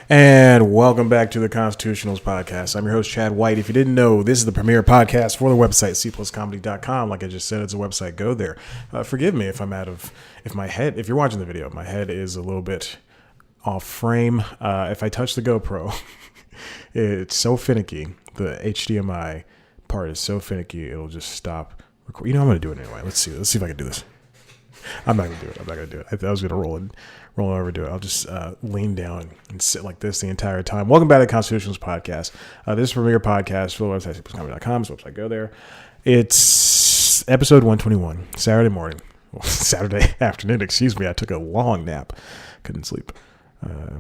And welcome back to the Constitutionals podcast. I'm your host, Chad White. If you didn't know, this is the premier podcast for the website, cpluscomedy.com. Like I just said, it's a website. Go there. Forgive me if if you're watching the video, my head is a little bit off frame. If I touch the GoPro, it's so finicky. The HDMI part is so finicky, it'll just stop recording. I'm going to do it anyway. Let's see if I can do this. I'm not going to do it. I was going to roll over to it. I'll just lean down and sit like this the entire time. Welcome back to the Constitutionals podcast. This is premier podcast for the website, cpluscomedy.com. So website, go there. It's episode 121, Saturday morning. Well, Saturday afternoon, excuse me. I took a long nap. Couldn't sleep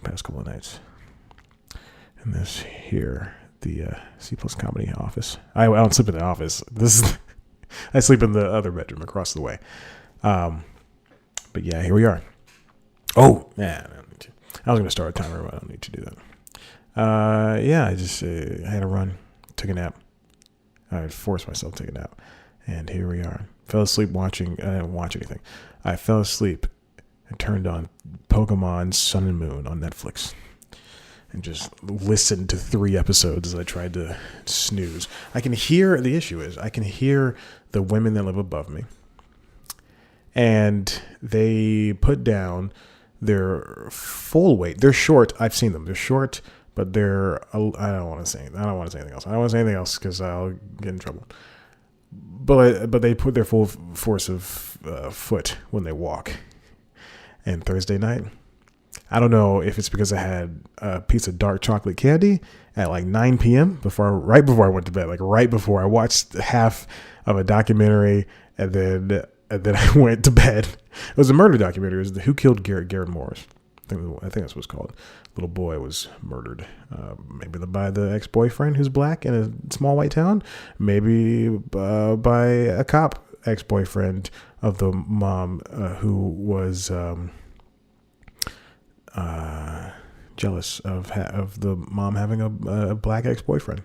past couple of nights. And this here, the C Plus Comedy office. I don't sleep in the office. I sleep in the other bedroom across the way. But yeah, here we are. Oh, man. I was going to start a timer, but I don't need to do that. I had a run, took a nap. I forced myself to take a nap. And here we are. Fell asleep watching, I didn't watch anything. I fell asleep and turned on Pokemon Sun and Moon on Netflix. And just listened to 3 episodes as I tried to snooze. The issue is, I can hear the women that live above me. And they put down their full weight. They're short. I've seen them. They're short, but I don't want to say anything else. I don't want to say anything else because I'll get in trouble. But they put their full force of foot when they walk. And Thursday night, I don't know if it's because I had a piece of dark chocolate candy at like 9 p.m. right before I went to bed, like right before I watched half of a documentary, and then I went to bed. It was a murder documentary. It was Who Killed Garrett Morris. I think that's what it's called. Little boy was murdered, maybe by the ex-boyfriend who's black in a small white town, maybe by a cop ex-boyfriend of the mom who was jealous of the mom having a black ex-boyfriend.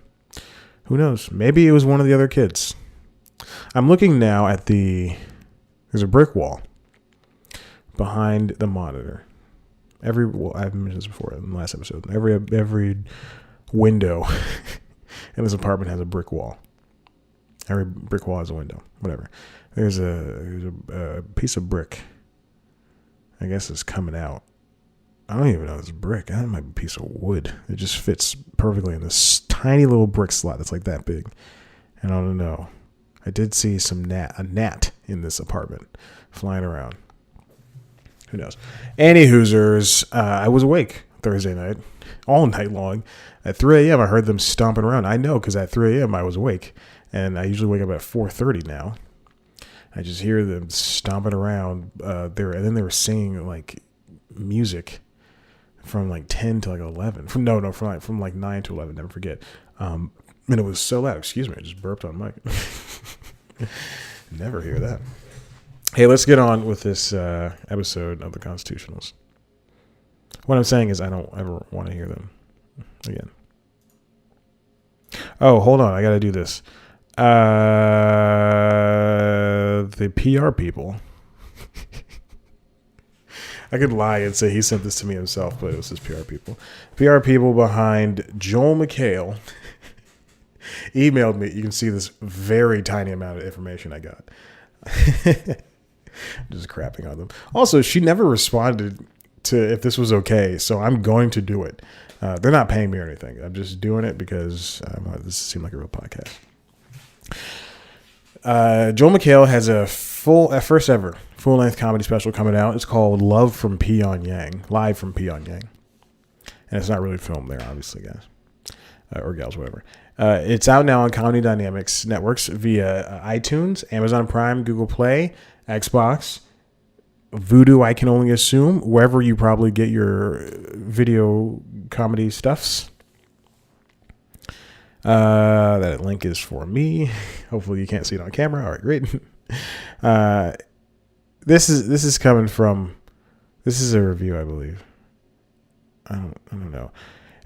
Who knows? Maybe it was one of the other kids. I'm looking now at there's a brick wall behind the monitor. I've mentioned this before in the last episode. Every window in this apartment has a brick wall. Every brick wall has a window. Whatever. There's a piece of brick. I guess it's coming out. I don't even know it's brick. That might be a piece of wood. It just fits perfectly in this tiny little brick slot that's like that big. And I don't know. I did see a gnat in this apartment flying around. Who knows? Any Hoosers, I was awake Thursday night, all night long. At 3 a.m., I heard them stomping around. I know, because at 3 a.m., I was awake. And I usually wake up at 4:30 now. I just hear them stomping around there. And then they were singing, like, music from, like, 10 to, like, 11. From 9 to 11, never forget. And it was so loud. Excuse me, I just burped on mic. Never hear that. Hey, let's get on with this episode of the Constitutionals. What I'm saying is I don't ever want to hear them again. Oh, hold on. I got to do this. The PR people. I could lie and say he sent this to me himself, but it was his PR people. PR people behind Joel McHale emailed me. You can see this very tiny amount of information I got. Just crapping on them. Also, she never responded to if this was okay, so I'm going to do it. They're not paying me or anything. I'm just doing it because this seemed like a real podcast. Joel McHale has a first ever full-length comedy special coming out. It's called Live from Pyongyang. And it's not really filmed there, obviously, guys. Or gals, whatever. It's out now on Comedy Dynamics networks via iTunes, Amazon Prime, Google Play, Xbox, Vudu, I can only assume, wherever you probably get your video comedy stuffs. That link is for me. Hopefully you can't see it on camera. All right, great. This is coming from. This is a review, I believe. I don't know.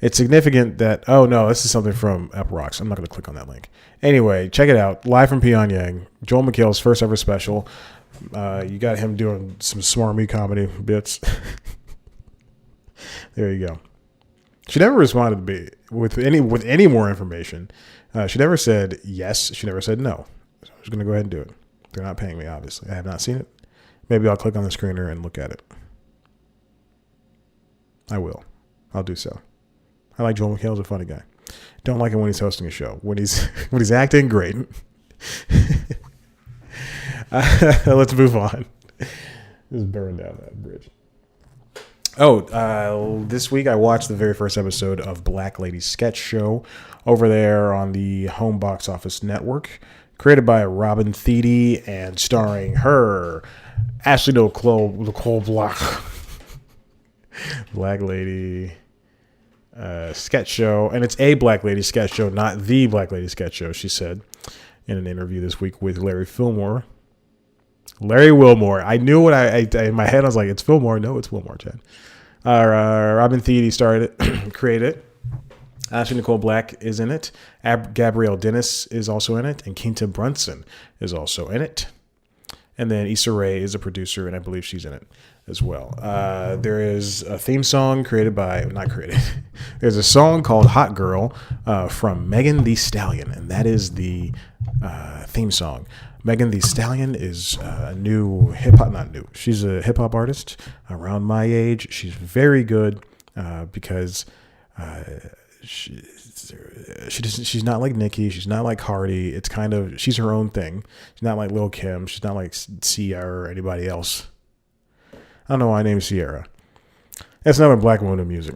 It's significant that, oh no, this is something from Apple Rocks. I'm not going to click on that link. Anyway, check it out. Live from Pyongyang. Joel McHale's first ever special. You got him doing some smarmy comedy bits. There you go. She never responded to me with any more information. She never said yes. She never said no. So I'm just going to go ahead and do it. They're not paying me, obviously. I have not seen it. Maybe I'll click on the screener and look at it. I will. I'll do so. I like Joel McHale's a funny guy. Don't like him when he's hosting a show. When he's acting, great. Let's move on. Just burn down that bridge. This week I watched the very first episode of Black Lady Sketch Show over there on the Home Box Office Network, created by Robin Thede and starring her, Ashley Nicole Block. Black Lady Sketch Show, and it's a Black Lady Sketch Show, not the Black Lady Sketch Show, she said in an interview this week with Larry Wilmore. I knew what I in my head I was like, it's Fillmore. No, it's Wilmore, Chad. Robin Thede started it, created it. Ashley Nicole Black is in it. Gabrielle Dennis is also in it, and Quinta Brunson is also in it. And then Issa Rae is a producer, and I believe she's in it as well. There is a theme song There's a song called Hot Girl from Megan Thee Stallion, and that is the theme song. Megan Thee Stallion is she's a hip hop artist around my age. She's very good because she's not like Nicki. She's not like Cardi. She's her own thing. She's not like Lil' Kim. She's not like Ciara or anybody else. I don't know why I named Ciara. That's another black woman in music.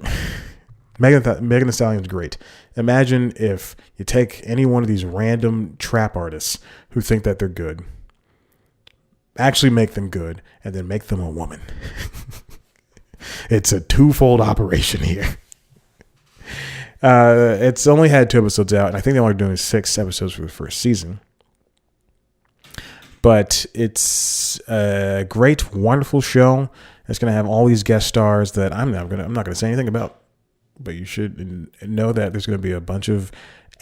Megan Thee Stallion's great. Imagine if you take any one of these random trap artists who think that they're good, actually make them good, and then make them a woman. It's a twofold operation here. It's only had 2 episodes out, and I think they're only doing 6 episodes for the first season. But it's a great, wonderful show. It's going to have all these guest stars that I'm not going to say anything about. But you should know that there's going to be a bunch of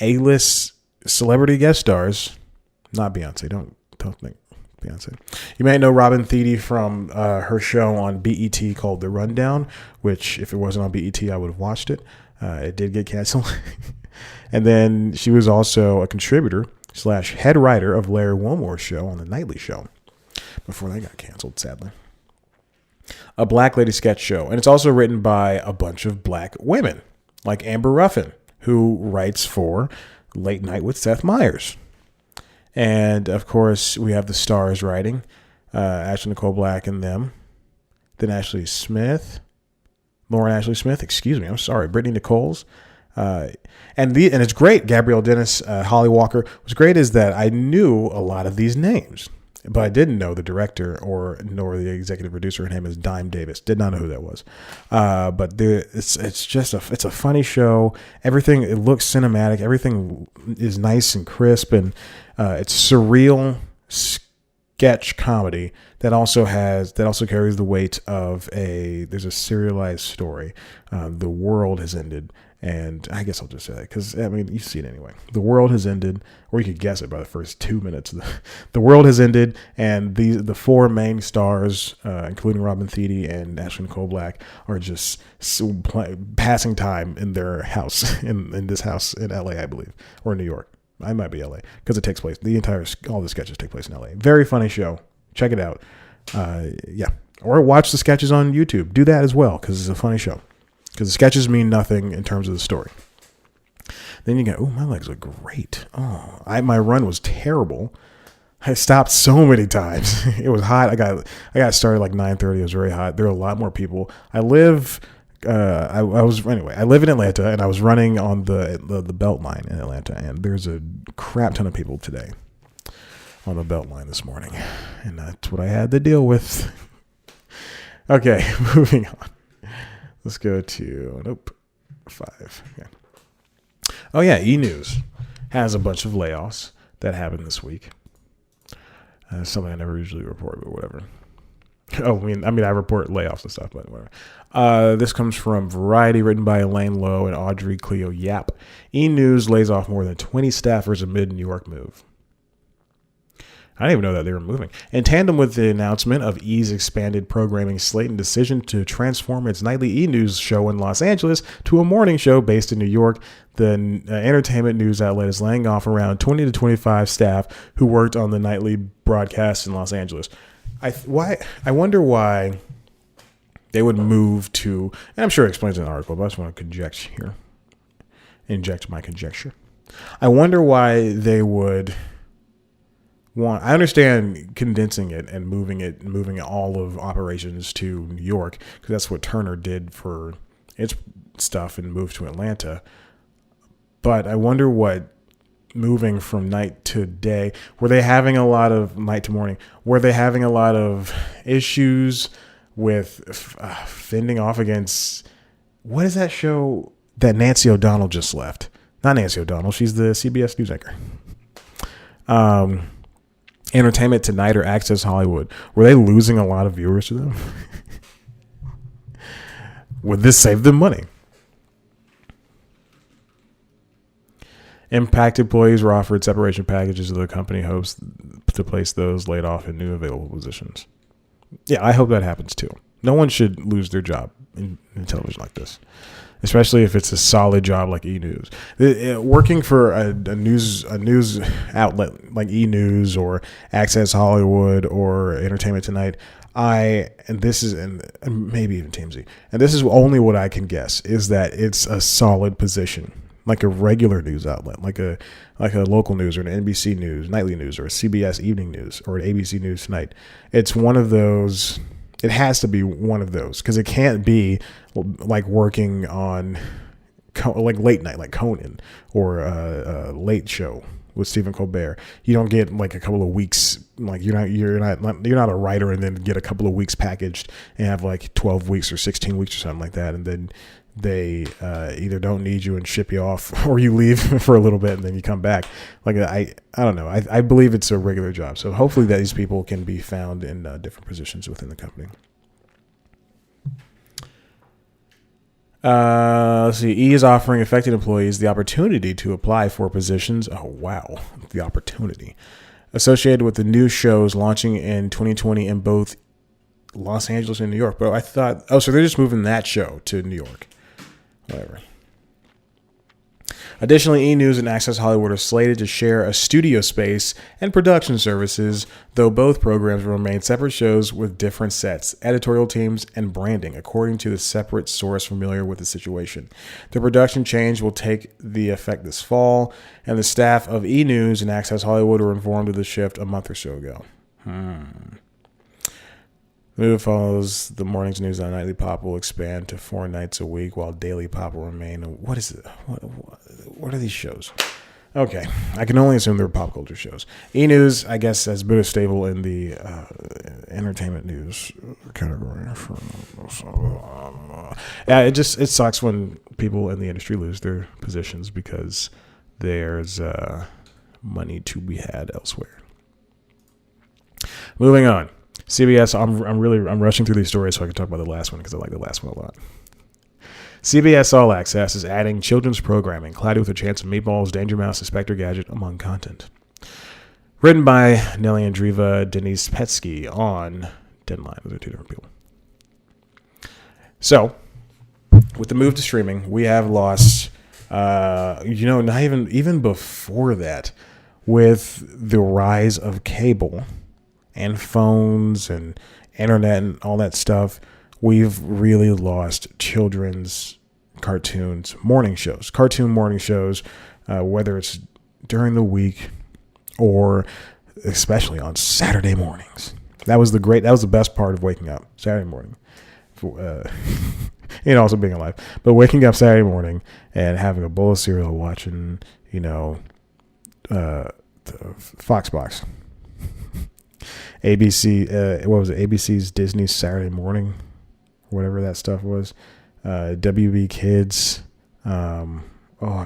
A-list celebrity guest stars. Not Beyonce. Don't think Beyonce. You might know Robin Thede from her show on BET called The Rundown, which if it wasn't on BET, I would have watched it. It did get canceled. And then she was also a contributor / head writer of Larry Wilmore's show on The Nightly Show before they got canceled, sadly. A Black Lady Sketch Show. And it's also written by a bunch of black women, like Amber Ruffin, who writes for Late Night with Seth Meyers. And, of course, we have the stars writing, Ashley Nicole Black and them. Then Lauren Ashley Smith, Brittany Nichols. And it's great. Gabrielle Dennis, Holly Walker. What's great is that I knew a lot of these names, but I didn't know the director nor the executive producer. Her name is Dime Davis. Did not know who that was. But it's a funny show. Everything, it looks cinematic. Everything is nice and crisp, and it's surreal sketch comedy that also carries the weight of there's a serialized story. The world has ended. And I guess I'll just say that because, you see it anyway. The world has ended, or you could guess it by the first 2 minutes. The world has ended, and the 4 main stars, including Robin Thede and Ashley Nicole Black, are just passing time in their house, in this house in LA, I believe, or New York. I might be LA because it takes place. All the sketches take place in LA. Very funny show. Check it out. Or watch the sketches on YouTube. Do that as well because it's a funny show. Because the sketches mean nothing in terms of the story. Then you go, my legs look great. My run was terrible. I stopped so many times. It was hot. I got started like 9:30. It was very hot. There were a lot more people. I live in Atlanta, and I was running on the belt line in Atlanta, and there's a crap ton of people today on the belt line this morning, and that's what I had to deal with. Okay, moving on. Let's go to 5. Yeah. Oh yeah, E-News has a bunch of layoffs that happened this week. Something I never usually report, but whatever. I report layoffs and stuff, but whatever. This comes from Variety, written by Elaine Lowe and Audrey Cleo Yap. E-News lays off more than 20 staffers amid New York move. I didn't even know that they were moving. In tandem with the announcement of E's expanded programming slate and decision to transform its nightly E-News show in Los Angeles to a morning show based in New York, the entertainment news outlet is laying off around 20 to 25 staff who worked on the nightly broadcast in Los Angeles. I wonder why they would move to, and I'm sure it explains in the article, but I just want to inject my conjecture. I wonder why they would I understand condensing it and moving all of operations to New York, because that's what Turner did for its stuff and moved to Atlanta. But I wonder what moving from night to day, were they having a lot of night to morning? Were they having a lot of issues with fending off against, what is that show that Nancy O'Donnell just left? Not Nancy O'Donnell. She's the CBS news anchor. Entertainment Tonight or Access Hollywood, were they losing a lot of viewers to them? Would this save them money? Impacted employees were offered separation packages, the company hopes to place those laid off in new available positions. Yeah, I hope that happens too. No one should lose their job in television like this, especially if it's a solid job like E-News. Working for a news outlet like E-News or Access Hollywood or Entertainment Tonight, and maybe even TMZ, and this is only what I can guess, is that it's a solid position, like a regular news outlet, like a local news or an NBC News nightly news or a CBS evening news or an ABC News Tonight. It's one of those. It has to be one of those, because it can't be like working on like late night, like Conan or a Late Show with Stephen Colbert. You don't get like a couple of weeks, like you're not a writer and then get a couple of weeks packaged and have like 12 weeks or 16 weeks or something like that, and then they either don't need you and ship you off, or you leave for a little bit and then you come back. Like I don't know. I believe it's a regular job. So hopefully that these people can be found in different positions within the company. Let's see. E is offering affected employees the opportunity to apply for positions. Oh, wow. The opportunity associated with the new shows launching in 2020 in both Los Angeles and New York. But I thought, so they're just moving that show to New York. Whatever. Additionally, E! News and Access Hollywood are slated to share a studio space and production services, though both programs will remain separate shows with different sets, editorial teams, and branding, according to the separate source familiar with the situation. The production change will take the effect this fall, and the staff of E! News and Access Hollywood were informed of the shift a month or so ago. The move follows the morning's news on Nightly Pop will expand to 4 nights a week, while Daily Pop will remain. What is it? What are these shows? Okay, I can only assume they're pop culture shows. E-News, I guess, has been stable in the entertainment news category. Yeah, it sucks when people in the industry lose their positions because there's money to be had elsewhere. Moving on. CBS, I'm rushing through these stories so I can talk about the last one because I like the last one a lot. CBS All Access is adding children's programming, Cloudy with a Chance of Meatballs, Danger Mouse, Inspector Gadget, among content. Written by Nelly Andreeva, Denise Petsky on Deadline. Those are two different people. So, with the move to streaming, we have lost, not even before that, with the rise of cable and phones and internet and all that stuff, we've really lost children's cartoon morning shows, whether it's during the week or especially on Saturday mornings. That was the best part of waking up Saturday morning, and also being alive. But waking up Saturday morning and having a bowl of cereal, watching, the Fox Box. ABC, what was it? ABC's Disney Saturday Morning, whatever that stuff was. WB Kids. I'm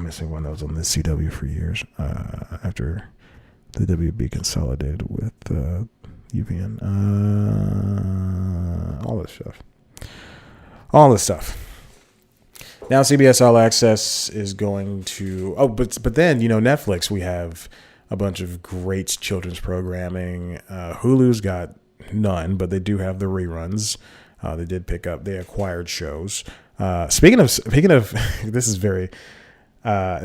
missing one that was on the CW for years after the WB consolidated with UPN. All this stuff. Now CBS All Access is going to. But then Netflix. We have a bunch of great children's programming. Hulu's got none, but they do have the reruns. They acquired shows. Speaking of, this is very,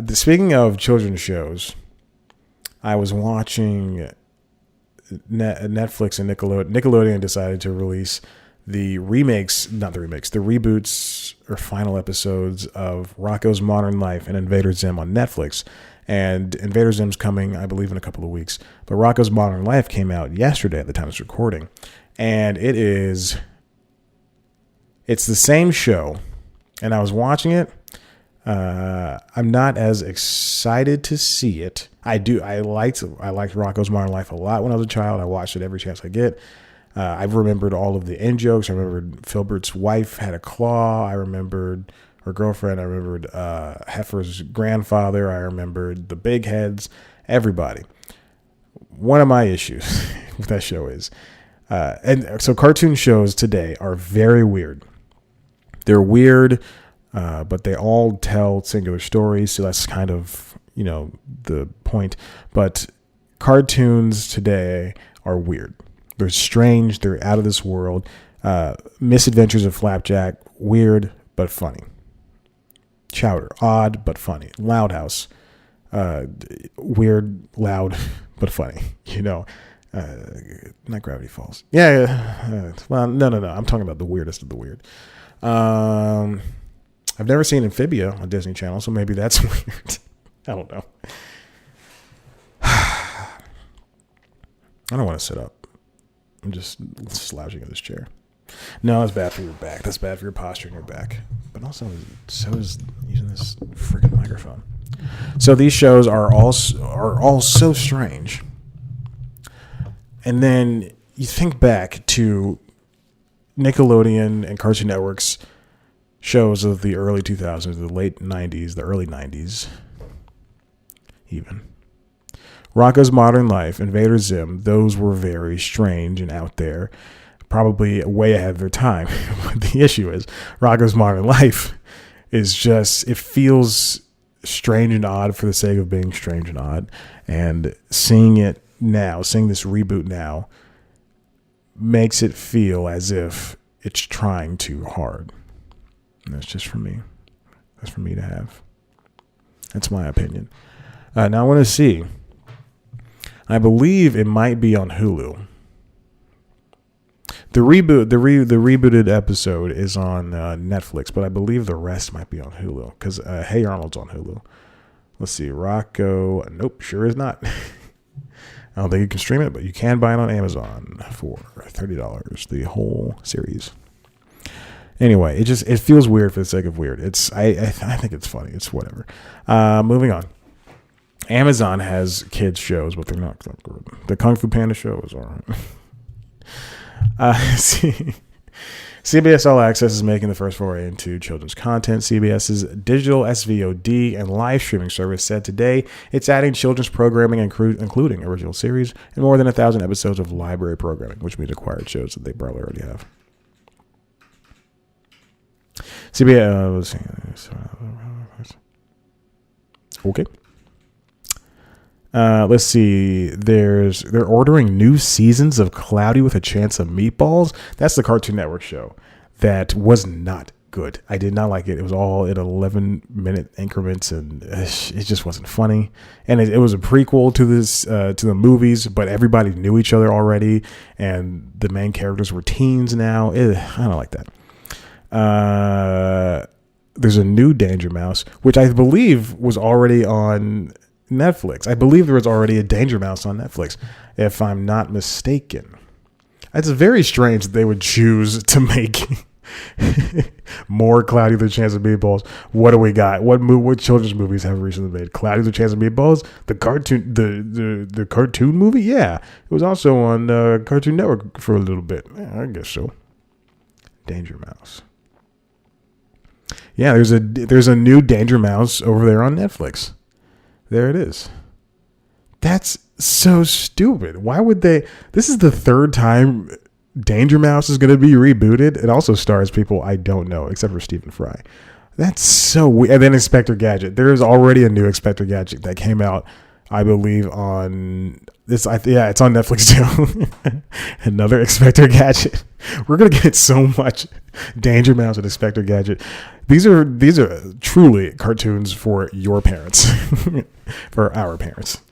speaking of children's shows, I was watching Netflix and Nickelodeon decided to release the reboots or final episodes of Rocko's Modern Life and Invader Zim on Netflix. And Invader Zim's coming, I believe, in a couple of weeks. But Rocko's Modern Life came out yesterday at the time of this recording. And it's the same show. And I was watching it. I'm not as excited to see it. I liked Rocko's Modern Life a lot when I was a child. I watched it every chance I get. I've remembered all of the in jokes. I remembered Filbert's wife had a claw. I remembered her girlfriend. I remembered Heifer's grandfather. I remembered the big heads. Everybody. One of my issues with that show is, and so cartoon shows today are very weird. They're weird, but they all tell singular stories. So that's kind of, the point. But cartoons today are weird. They're strange. They're out of this world. Misadventures of Flapjack, weird but funny. Chowder, odd but funny. Loud House, weird, loud but funny. Not Gravity Falls. Yeah. Well, no. I'm talking about the weirdest of the weird. I've never seen Amphibia on Disney Channel, so maybe that's weird. I don't know. I don't want to sit up. I'm just slouching in this chair. No, that's bad for your back. That's bad for your posture in your back. But also, so is using this freaking microphone. So these shows are all so strange. And then you think back to Nickelodeon and Cartoon Network's shows of the early 2000s, the late 90s, the early 90s, even. Rocko's Modern Life, Invader Zim, those were very strange and out there, probably way ahead of their time. But the issue is, Rocko's Modern Life is just, it feels strange and odd for the sake of being strange and odd. And seeing this reboot now, makes it feel as if it's trying too hard. And that's just for me. That's for me to have. That's my opinion. Now I want to see. I believe it might be on Hulu. The rebooted episode is on Netflix, but I believe the rest might be on Hulu because Hey Arnold's on Hulu. Let's see, Rocko. Nope, sure is not. I don't think you can stream it, but you can buy it on Amazon for $30. The whole series. Anyway, it feels weird for the sake of weird. I think it's funny. It's whatever. Moving on. Amazon has kids shows, but they're not that good. The Kung Fu Panda show is all right. CBS All Access is making the first foray into children's content. CBS's digital SVOD and live streaming service said today it's adding children's programming, including original series and more than 1,000 episodes of library programming, which means acquired shows that they probably already have. CBS. Okay. Let's see. They're ordering new seasons of Cloudy with a Chance of Meatballs. That's the Cartoon Network show that was not good. I did not like it. It was all in 11-minute increments, and it just wasn't funny. And it was a prequel to the movies, but everybody knew each other already, and the main characters were teens now. I don't like that. There's a new Danger Mouse, which I believe was already on Netflix. I believe there was already a Danger Mouse on Netflix, if I'm not mistaken. It's very strange that they would choose to make more Cloudy with a Chance of Meatballs. What do we got? What children's movies have recently made? Cloudy with a Chance of Meatballs? The cartoon, the cartoon movie? Yeah, it was also on Cartoon Network for a little bit. Yeah, I guess so. Danger Mouse. Yeah, there's a new Danger Mouse over there on Netflix. There it is. That's so stupid. Why would they? This is the third time Danger Mouse is going to be rebooted. It also stars people I don't know, except for Stephen Fry. That's so weird. And then Inspector Gadget. There is already a new Inspector Gadget that came out I believe on this. Yeah, it's on Netflix too. Another Inspector Gadget. We're gonna get so much Danger Mouse and Inspector Gadget. These are truly cartoons for your parents, for our parents.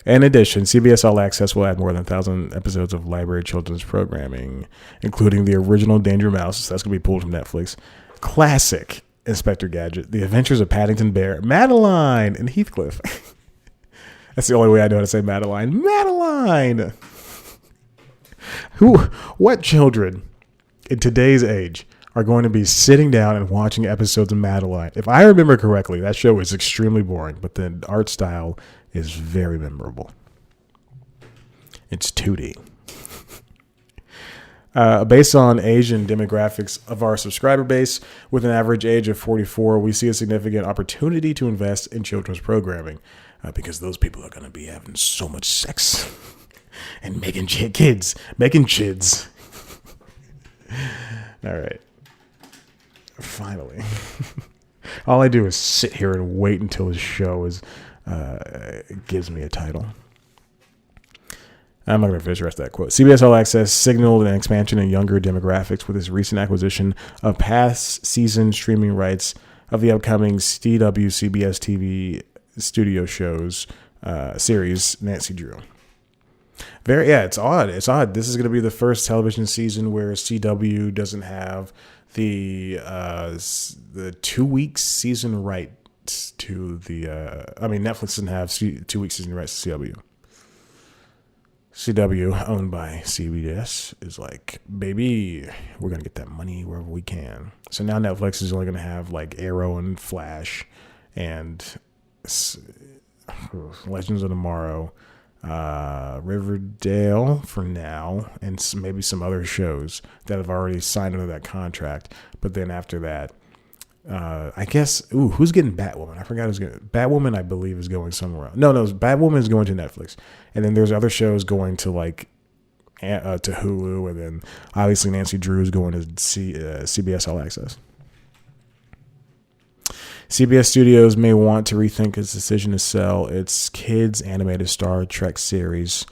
In addition, CBS All Access will add more than 1,000 episodes of library children's programming, including the original Danger Mouse. That's going to be pulled from Netflix. Classic Inspector Gadget, The Adventures of Paddington Bear, Madeline, and Heathcliff. That's the only way I know how to say Madeline. Madeline! What children in today's age are going to be sitting down and watching episodes of Madeline? If I remember correctly, that show is extremely boring, but the art style is very memorable. It's 2D. Based on Asian demographics of our subscriber base, with an average age of 44, we see a significant opportunity to invest in children's programming because those people are going to be having so much sex and making kids, making chids. All right. Finally. All I do is sit here and wait until his show gives me a title. I'm not going to finish the rest of that quote. CBS All Access signaled an expansion in younger demographics with its recent acquisition of past season streaming rights of the upcoming CW CBS TV studio shows series Nancy Drew. It's odd. It's odd. This is going to be the first television season where CW doesn't have the 2 weeks season rights to the. Netflix doesn't have 2 weeks season rights to CW. CW, owned by CBS, is like, baby, we're going to get that money wherever we can. So now Netflix is only going to have like Arrow and Flash and Legends of Tomorrow, Riverdale for now, and maybe some other shows that have already signed under that contract. But then after that, I guess, who's getting Batwoman? I forgot who's getting Batwoman. I believe is going somewhere else. No, Batwoman is going to Netflix, and then there's other shows going to like to Hulu, and then obviously Nancy Drew is going to CBS All Access. CBS Studios may want to rethink its decision to sell its kids animated Star Trek series,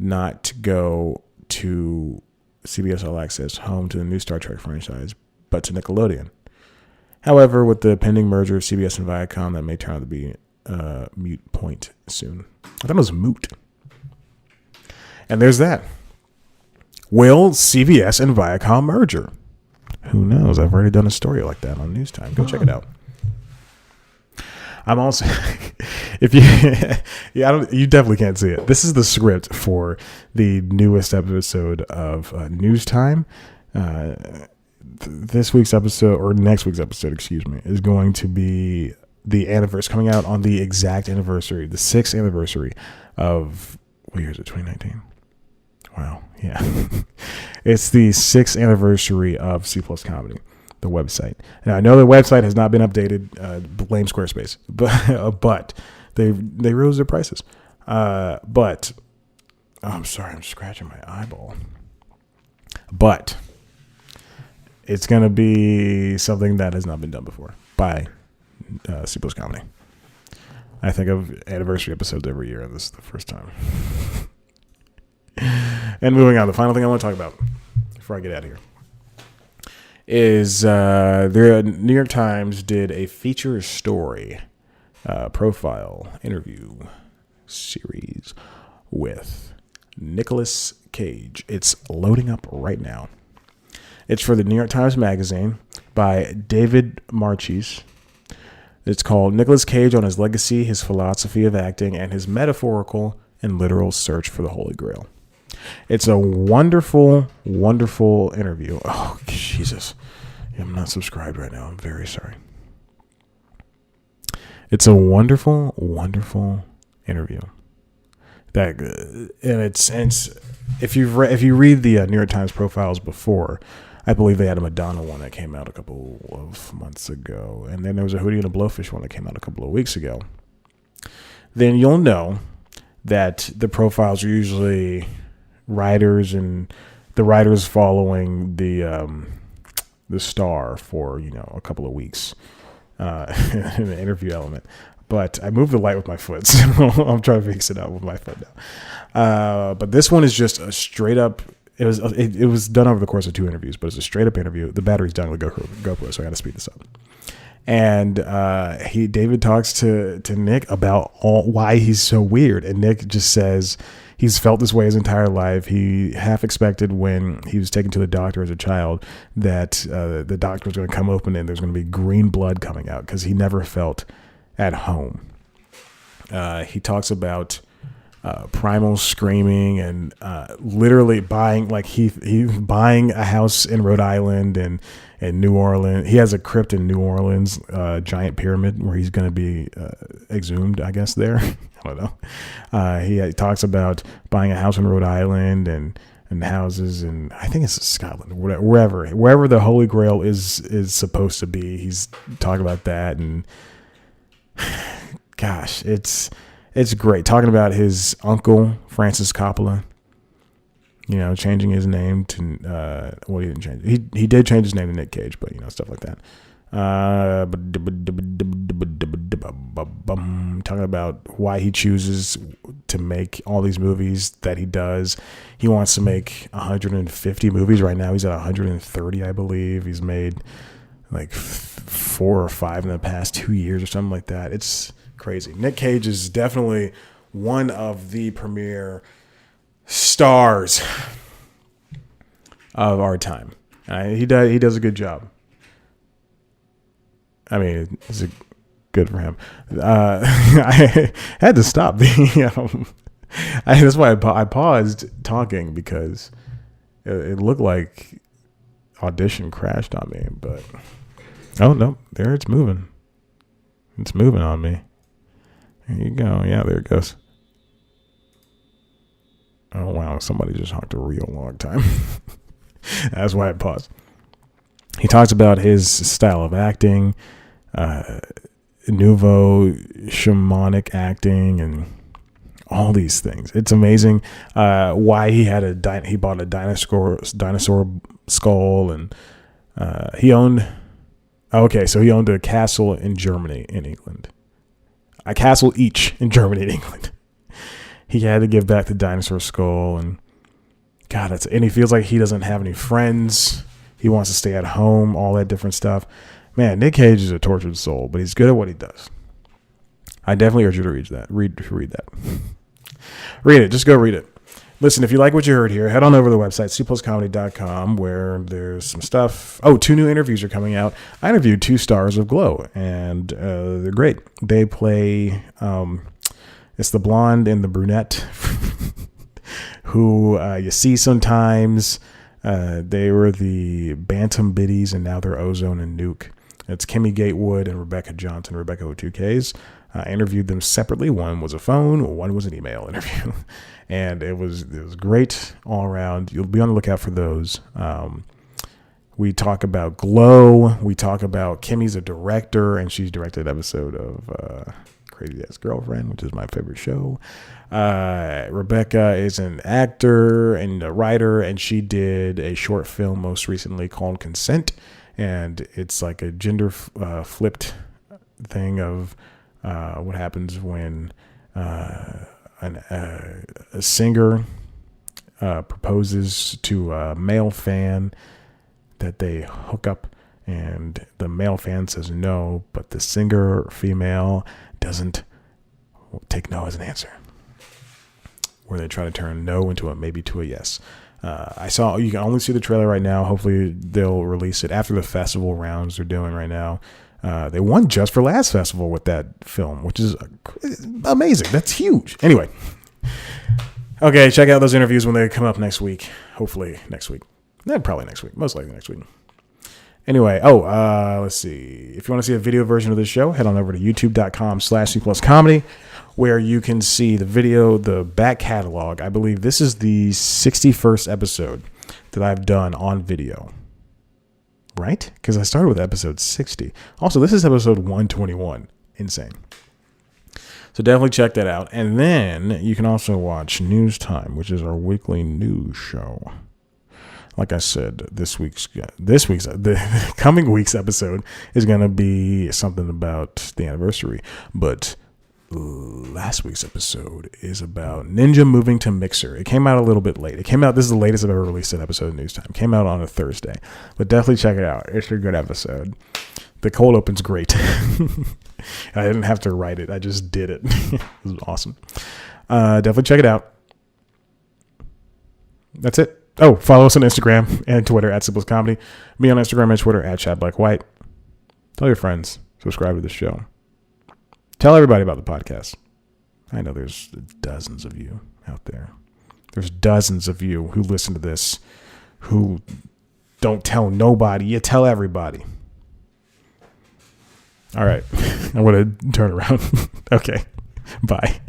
not to go to CBS All Access, home to the new Star Trek franchise, but to Nickelodeon. However, with the pending merger of CBS and Viacom, that may turn out to be a moot point soon. I thought it was moot. And there's that. Will CBS and Viacom merger? Who knows? I've already done a story like that on News Time. Go check it out. I'm also, if you, you definitely can't see it. This is the script for the newest episode of News Time. This week's episode, or next week's episode, excuse me, is going to be the anniversary, coming out on the exact anniversary, the 6th anniversary of, what year is it, 2019? Wow, yeah. It's the 6th anniversary of C Plus Comedy, the website. Now, I know the website has not been updated, blame Squarespace, but they rose their prices. But, I'm sorry, I'm scratching my eyeball. But it's going to be something that has not been done before by C Plus Comedy. I think of anniversary episodes every year, and this is the first time. And moving on, the final thing I want to talk about before I get out of here is the New York Times did a feature story profile interview series with Nicolas Cage. It's loading up right now. It's for the New York Times Magazine by David Marchese. It's called Nicolas Cage on His Legacy, His Philosophy of Acting, and His Metaphorical and Literal Search for the Holy Grail. It's a wonderful, wonderful interview. Oh, Jesus. I'm not subscribed right now. I'm very sorry. It's a wonderful, wonderful interview. And it's if you read the New York Times profiles before, I believe they had a Madonna one that came out a couple of months ago, and then there was a Hootie and a Blowfish one that came out a couple of weeks ago. Then you'll know that the profiles are usually writers, and the writers following the star for a couple of weeks in the interview element. but I moved the light with my foot, so I'm trying to fix it out with my foot now. But this one is just a straight up. It was done over the course of 2 interviews, but it's a straight up interview. The battery's done with GoPro, so I got to speed this up. And David talks to Nick about why he's so weird, and Nick just says he's felt this way his entire life. He half expected when he was taken to the doctor as a child that the doctor was going to come open and there's going to be green blood coming out because he never felt at home. He talks about primal screaming and literally buying, like he buying a house in Rhode Island and New Orleans. He has a crypt in New Orleans, giant pyramid where he's going to be exhumed, I guess, there. I don't know. He talks about buying a house in Rhode Island and houses, and I think it's Scotland, wherever the Holy Grail is supposed to be. He's talking about that, and gosh, it's great. Talking about his uncle, Francis Coppola, changing his name to, he didn't change. He did change his name to Nick Cage, but, stuff like that. Talking about why he chooses to make all these movies that he does. He wants to make 150 movies right now. He's at 130, I believe. He's made like 4 or 5 in the past 2 years or something like that. It's crazy. Nick Cage is definitely one of the premier stars of our time. He does a good job. I mean, it's good for him. I had to stop that's why I paused talking, because it looked like Audition crashed on me, but oh no, there it's moving. It's moving on me. There you go. Yeah, there it goes. Oh wow, somebody just honked a real long time. That's why I paused. He talks about his style of acting, nouveau shamanic acting, and all these things. It's amazing why he had he bought a dinosaur skull, and he owned a castle in Germany and England. A castle each in Germany and England. He had to give back the dinosaur skull, and God, and he feels like he doesn't have any friends. He wants to stay at home, all that different stuff. Man, Nick Cage is a tortured soul, but he's good at what he does. I definitely urge you to read that. Read that. Read it. Just go read it. Listen, if you like what you heard here, head on over to the website, cpluscomedy.com, where there's some stuff. Oh, 2 new interviews are coming out. I interviewed 2 stars of Glow, and they're great. They play, it's the blonde and the brunette who you see sometimes. They were the Bantam Biddies, and now they're Ozone and Nuke. It's Kimmy Gatewood and Rebecca Johnson, Rebecca with 2 Ks. I interviewed them separately. One was a phone, one was an email interview. And it was great all around. You'll be on the lookout for those. We talk about Glow. We talk about Kimmy's a director, and she's directed an episode of Crazy Ex-Girlfriend, which is my favorite show. Rebecca is an actor and a writer, and she did a short film most recently called Consent, and it's like a gender flipped thing of what happens when a singer proposes to a male fan that they hook up, and the male fan says no, but the singer female doesn't take no as an answer, where they try to turn no into a maybe to a yes. You can only see the trailer right now. Hopefully they'll release it after the festival rounds they're doing right now. They won Just for Last Festival with that film, which is amazing. That's huge. Anyway. Okay, check out those interviews when they come up next week. Hopefully next week. Probably next week. Most likely next week. Anyway, let's see. If you want to see a video version of this show, head on over to youtube.com/C+comedy, where you can see the video, the back catalog. I believe this is the 61st episode that I've done on video. Right? Because I started with episode 60. Also, this is episode 121. Insane. So definitely check that out. And then you can also watch News Time, which is our weekly news show. like I said, the coming week's episode is going to be something about the anniversary. But last week's episode is about Ninja moving to Mixer. It came out a little bit late. This is the latest I've ever released an episode of News Time. It came out on a Thursday. But definitely check it out. It's a good episode. The cold open's great. I didn't have to write it. I just did it. It was awesome. Definitely check it out. That's it. Oh, follow us on Instagram and Twitter at Simplest Comedy. Me on Instagram and Twitter at ChadBlackWhite. Tell your friends. Subscribe to the show. Tell everybody about the podcast. I know there's dozens of you out there. There's dozens of you who listen to this who don't tell nobody. You tell everybody. All right. I'm going to turn around. Okay. Bye.